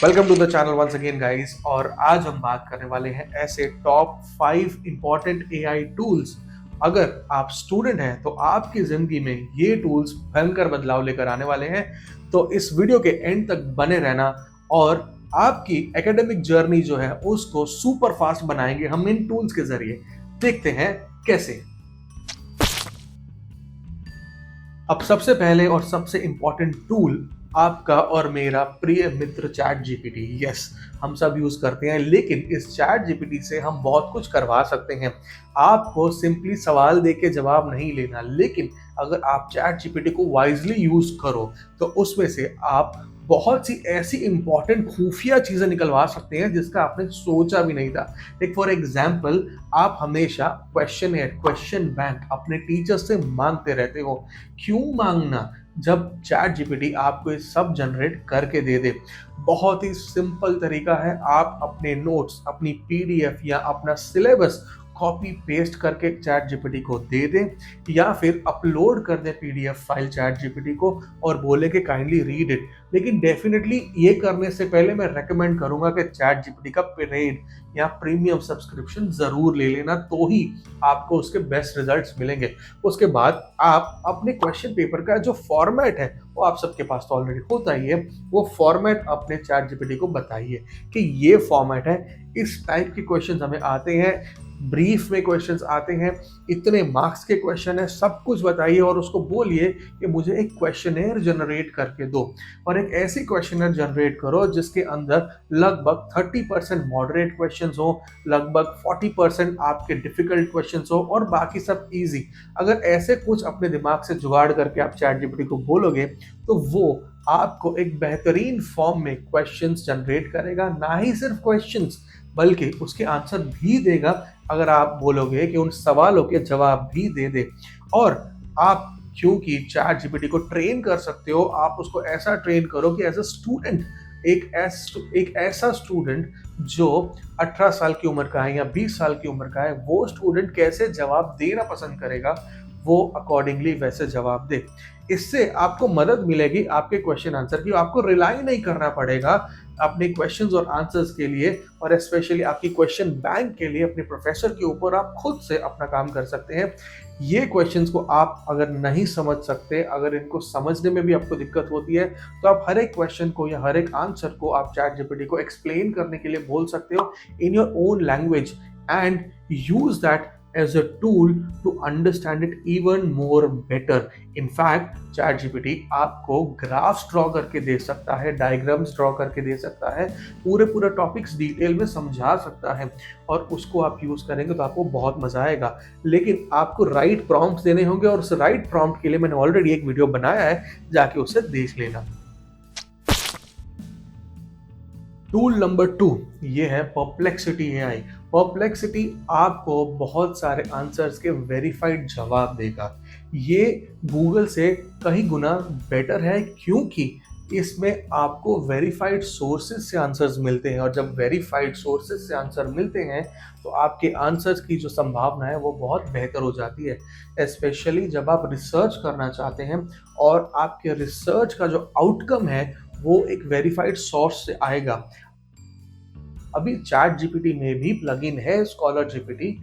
Welcome to the channel once again guys. और आज हम बात करने वाले हैं ऐसे टॉप 5 इंपॉर्टेंट एआई टूल्स। अगर आप स्टूडेंट हैं तो आपकी जिंदगी में ये टूल्स भयंकर बदलाव लेकर आने वाले हैं। तो इस वीडियो के एंड तक बने रहना और आपकी एकेडमिक जर्नी जो है उसको सुपर फास्ट बनाएंगे हम इन टूल्स के जरिए। देखते हैं कैसे। अब सबसे पहले और सबसे इंपॉर्टेंट टूल आपका और मेरा प्रिय मित्र चैट जीपीटी। यस, हम सब यूज करते हैं, लेकिन इस चैट जीपीटी से हम बहुत कुछ करवा सकते हैं। आपको सिंपली सवाल दे के जवाब नहीं लेना, लेकिन अगर आप चैट जीपीटी को वाइजली यूज करो तो उसमें से आप बहुत सी ऐसी इंपॉर्टेंट खुफिया चीजें निकलवा सकते हैं जिसका आपने सोचा भी नहीं था। लाइक फॉर एग्जाम्पल, आप हमेशा क्वेश्चन बैंक अपने टीचर से मांगते रहते हो। क्यों मांगना जब चैट जीपीटी आपको ये सब जनरेट करके दे दे। बहुत ही सिंपल तरीका है, आप अपने नोट्स, अपनी पीडीएफ या अपना सिलेबस कॉपी पेस्ट करके चैट जीपीटी को दे दें या फिर अपलोड कर दें पीडीएफ फाइल चैट जीपीटी को और बोले कि काइंडली रीड इट। लेकिन डेफिनेटली ये करने से पहले मैं रेकमेंड करूंगा कि चैट जीपीटी का पेड या प्रीमियम सब्सक्रिप्शन जरूर ले लेना, तो ही आपको उसके बेस्ट रिजल्ट्स मिलेंगे। उसके बाद आप अपने क्वेश्चन पेपर का जो फॉर्मेट है वो आप सबके पास तो ऑलरेडी होता ही है, वो फॉर्मेट अपने चैट जीपीटी को बताइए कि ये फॉर्मेट है, इस टाइप के क्वेश्चंस हमें आते हैं, ब्रीफ में क्वेश्चंस आते हैं, इतने मार्क्स के क्वेश्चन है, सब कुछ बताइए और उसको बोलिए कि मुझे एक क्वेश्चनेयर जनरेट करके दो। और एक ऐसी क्वेश्चनेयर जनरेट करो जिसके अंदर लगभग 30% मॉडरेट क्वेश्चंस हो, लगभग 40% आपके डिफिकल्ट क्वेश्चंस हो और बाकी सब इजी। अगर ऐसे कुछ अपने दिमाग से जुगाड़ करके आप चैट जीपीटी को बोलोगे तो वो आपको एक बेहतरीन फॉर्म में क्वेश्चंस जनरेट करेगा। ना ही सिर्फ क्वेश्चंस बल्कि उसके आंसर भी देगा अगर आप बोलोगे कि उन सवालों के जवाब भी दे दे। और आप क्योंकि चैट जीपीटी को ट्रेन कर सकते हो, आप उसको ऐसा ट्रेन करो कि एज अ स्टूडेंट, एक ऐसा स्टूडेंट जो 18 साल की उम्र का है या 20 साल की उम्र का है, वो स्टूडेंट कैसे जवाब देना पसंद करेगा, वो अकॉर्डिंगली वैसे जवाब दे। इससे आपको मदद मिलेगी आपके क्वेश्चन आंसर की। आपको रिलाई नहीं करना पड़ेगा अपने क्वेश्चंस और आंसर्स के लिए, और स्पेशली आपकी क्वेश्चन बैंक के लिए अपने प्रोफेसर के ऊपर आप खुद से अपना काम कर सकते हैं। ये क्वेश्चंस को आप अगर नहीं समझ सकते, अगर इनको समझने में भी आपको दिक्कत होती है, तो आप हर एक क्वेश्चन को या हर एक आंसर को आप चैट जीपीटी को एक्सप्लेन करने के लिए बोल सकते हो in your own language and use that as a tool to understand it even more better. In fact, ChatGPT आपको ग्राफ्स ड्रॉ करके दे सकता है, डायग्राम्स ड्रॉ करके दे सकता है, पूरे टॉपिक्स डिटेल में समझा सकता है, और उसको आप यूज करेंगे तो आपको बहुत मजा आएगा। लेकिन आपको राइट प्रॉम्प्ट्स देने होंगे और उस राइट प्रॉम्प्ट के लिए मैंने ऑलरेडी एक वीडियो बनाया है, जाके उसे देख लेना। टूल नंबर 2 ये है परप्लेक्सिटी एआई। परप्लेक्सिटी आपको बहुत सारे आंसर्स के वेरीफाइड जवाब देगा। ये गूगल से कहीं गुना बेटर है, क्योंकि इसमें आपको वेरीफाइड सोर्सेज से आंसर्स मिलते हैं, और जब वेरीफाइड सोर्सेज से आंसर मिलते हैं तो आपके आंसर्स की जो संभावना है वो बहुत बेहतर हो जाती है। स्पेशली जब आप रिसर्च करना चाहते हैं और आपके रिसर्च का जो आउटकम है वो एक वेरीफाइड सोर्स से आएगा। अभी चैट जीपीटी में भी प्लगइन है स्कॉलर जीपीटी,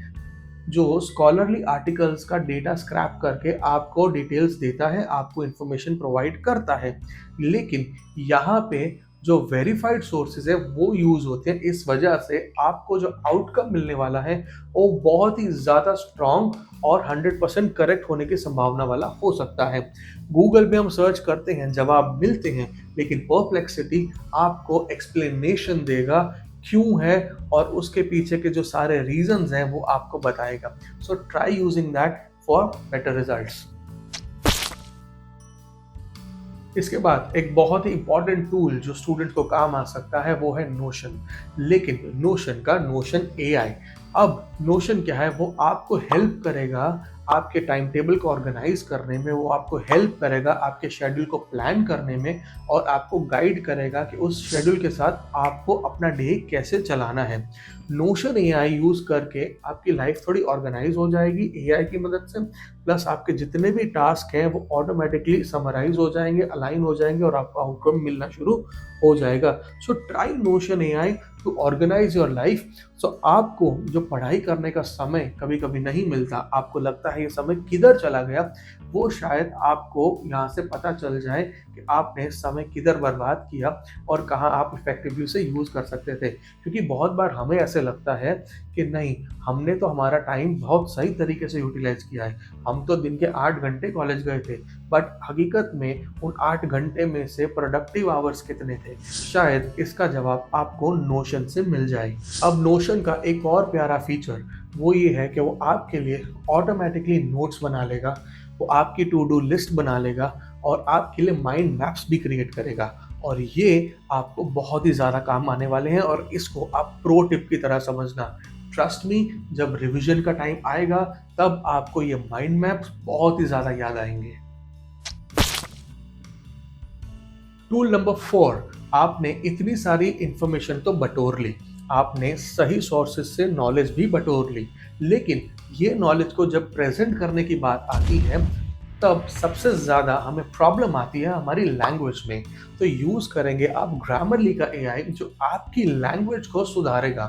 जो स्कॉलरली आर्टिकल्स का डेटा स्क्रैप करके आपको डिटेल्स देता है, आपको इंफॉर्मेशन प्रोवाइड करता है। लेकिन यहाँ पे जो वेरीफाइड सोर्सेज है वो यूज होते हैं, इस वजह से आपको जो आउटकम मिलने वाला है वो बहुत ही ज़्यादा स्ट्रॉन्ग और 100% करेक्ट होने की संभावना वाला हो सकता है। गूगल में हम सर्च करते हैं, जवाब मिलते हैं, लेकिन परप्लेक्सिटी आपको एक्सप्लेनेशन देगा क्यों है, और उसके पीछे के जो सारे रीजंस हैं वो आपको बताएगा। So try using that for better results. इसके बाद एक बहुत ही इंपॉर्टेंट टूल जो स्टूडेंट को काम आ सकता है वो है नोशन। लेकिन नोशन का नोशन एआई। अब नोशन क्या है, वो आपको हेल्प करेगा आपके टाइम टेबल को ऑर्गेनाइज करने में, वो आपको हेल्प करेगा आपके शेड्यूल को प्लान करने में और आपको गाइड करेगा कि उस शेड्यूल के साथ आपको अपना डे कैसे चलाना है। नोशन एआई यूज़ करके आपकी लाइफ थोड़ी ऑर्गेनाइज हो जाएगी एआई की मदद से, प्लस आपके जितने भी टास्क हैं वो ऑटोमेटिकली समराइज हो जाएंगे, अलाइन हो जाएंगे और आपको आउटकम मिलना शुरू हो जाएगा। So try Notion AI to organise your life. So आपको जो पढ़ाई करने का समय कभी कभी नहीं मिलता, आपको लगता है ये समय किधर चला गया, वो शायद आपको यहाँ से पता चल जाए कि आपने समय किधर बर्बाद किया और कहाँ आप इफेक्टिवली उसे यूज़ कर सकते थे। क्योंकि बहुत बार हमें ऐसे लगता है कि नहीं, हमने तो हमारा टाइम बहुत सही तरीके से यूटिलाइज किया है, हम तो दिन के 8 घंटे कॉलेज गए थे, बट हकीकत में उन 8 घंटे में से प्रोडक्टिव आवर्स कितने थे? शायद इसका जवाब आपको नोशन से मिल जाए। अब नोशन का एक और प्यारा फीचर वो ये है कि वो आपके लिए ऑटोमेटिकली नोट्स बना लेगा, वो आपकी टू डू लिस्ट बना लेगा और आपके लिए माइंड मैप्स भी क्रिएट करेगा। और ये आपको बहुत ही ज़्यादा काम आने वाले हैं और इसको आप प्रो टिप की तरह समझना। ट्रस्ट मी, जब रिवीजन का टाइम आएगा तब आपको ये माइंड मैप्स बहुत ही ज़्यादा याद आएंगे। टूल नंबर 4, आपने इतनी सारी इंफॉर्मेशन तो बटोर ली, आपने सही सोर्सेज से नॉलेज भी बटोर ली, लेकिन ये नॉलेज को जब प्रेजेंट करने की बात आती है तब सबसे ज़्यादा हमें प्रॉब्लम आती है हमारी लैंग्वेज में। तो यूज़ करेंगे आप ग्रामरली का एआई जो आपकी लैंग्वेज को सुधारेगा।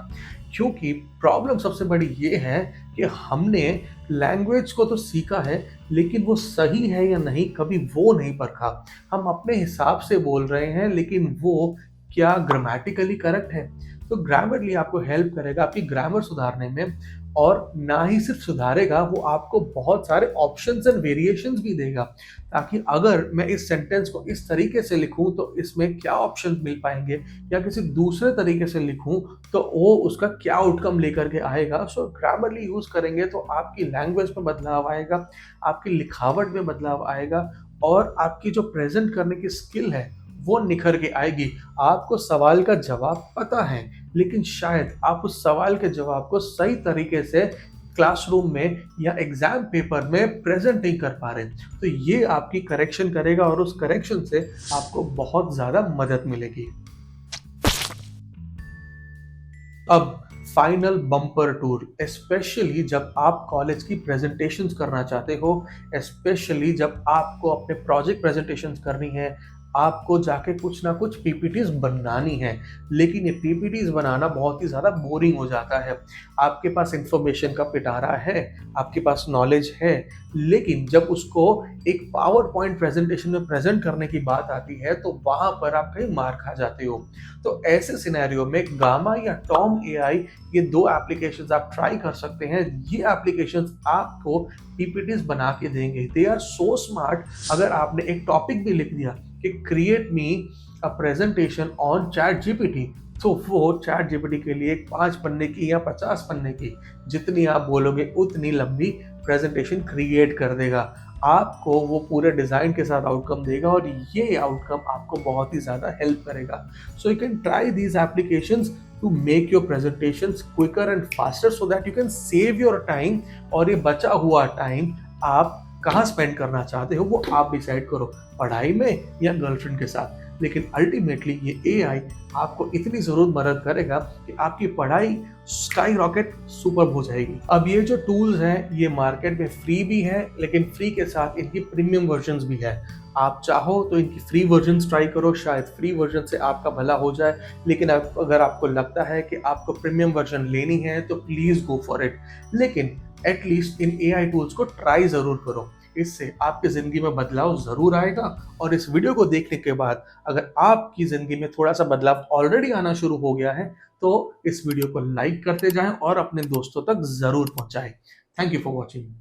क्योंकि प्रॉब्लम सबसे बड़ी ये है कि हमने लैंग्वेज को तो सीखा है, लेकिन वो सही है या नहीं कभी वो नहीं परखा। हम अपने हिसाब से बोल रहे हैं, लेकिन वो क्या ग्रामेटिकली करेक्ट है? तो ग्रामरली आपको हेल्प करेगा आपकी ग्रामर सुधारने में, और ना ही सिर्फ सुधारेगा, वो आपको बहुत सारे ऑप्शंस एंड वेरिएशंस भी देगा, ताकि अगर मैं इस सेंटेंस को इस तरीके से लिखूं तो इसमें क्या ऑप्शंस मिल पाएंगे, या किसी दूसरे तरीके से लिखूं तो वो उसका क्या आउटकम लेकर के आएगा। सो ग्रामरली यूज़ करेंगे तो आपकी लैंग्वेज में बदलाव आएगा, आपकी लिखावट में बदलाव आएगा और आपकी जो प्रेजेंट करने की स्किल है वो निखर के आएगी। आपको सवाल का जवाब पता है, लेकिन शायद आप उस सवाल के जवाब को सही तरीके से क्लासरूम में या एग्जाम पेपर में प्रेजेंट नहीं कर पा रहे। तो ये आपकी करेक्शन करेगा और उस करेक्शन से आपको बहुत ज़्यादा मदद मिलेगी। अब फाइनल बम्पर टूर, स्पेशली जब आप कॉलेज की प्रेजेंटेशंस करना चाहते हो, स्पेशली जब आपको अपने प्रोजेक्ट प्रेजेंटेशंस करनी है, आपको जाके कुछ ना कुछ पीपीटीज बनानी है, लेकिन ये पीपीटीज बनाना बहुत ही ज़्यादा बोरिंग हो जाता है। आपके पास इंफॉर्मेशन का पिटारा है, आपके पास नॉलेज है, लेकिन जब उसको एक पावर पॉइंट प्रेजेंटेशन में प्रेजेंट करने की बात आती है तो वहाँ पर आप कहीं मार खा जाते हो। तो ऐसे सिनेरियो में गामा या टॉम एआई, ये दो एप्लीकेशंस आप ट्राई कर सकते हैं। ये एप्लीकेशंस आपको पीपीटीज बना के देंगे। They are so smart. अगर आपने एक टॉपिक भी लिख दिया कि create me a presentation on chat GPT, तो वो चैट जीपीटी के लिए 5 पन्ने की या 50 पन्ने की, जितनी आप बोलोगे उतनी लंबी प्रेजेंटेशन क्रिएट कर देगा। आपको वो पूरे डिज़ाइन के साथ आउटकम देगा और ये आउटकम आपको बहुत ही ज़्यादा हेल्प करेगा। So you can try these applications to make your presentations quicker and faster so that you can save your time। और ये बचा हुआ टाइम आप कहाँ स्पेंड करना चाहते हो वो आप डिसाइड करो, पढ़ाई में या गर्लफ्रेंड के साथ। लेकिन अल्टीमेटली ये एआई आपको इतनी ज़रूर मदद करेगा कि आपकी पढ़ाई स्काई रॉकेट सुपर हो जाएगी। अब ये जो टूल्स हैं ये मार्केट में फ्री भी है, लेकिन फ्री के साथ इनकी प्रीमियम वर्जन्स भी है। आप चाहो तो इनकी फ्री वर्जन्स ट्राई करो, शायद फ्री वर्जन से आपका भला हो जाए। लेकिन अगर आपको लगता है कि आपको प्रीमियम वर्जन लेनी है तो प्लीज़ गो फॉर इट। लेकिन एटलीस्ट इन एआई टूल्स को ट्राई ज़रूर करो, इससे आपकी ज़िंदगी में बदलाव ज़रूर आएगा। और इस वीडियो को देखने के बाद अगर आपकी ज़िंदगी में थोड़ा सा बदलाव ऑलरेडी आना शुरू हो गया है तो इस वीडियो को लाइक करते जाएं और अपने दोस्तों तक ज़रूर पहुंचाएं। Thank you for watching.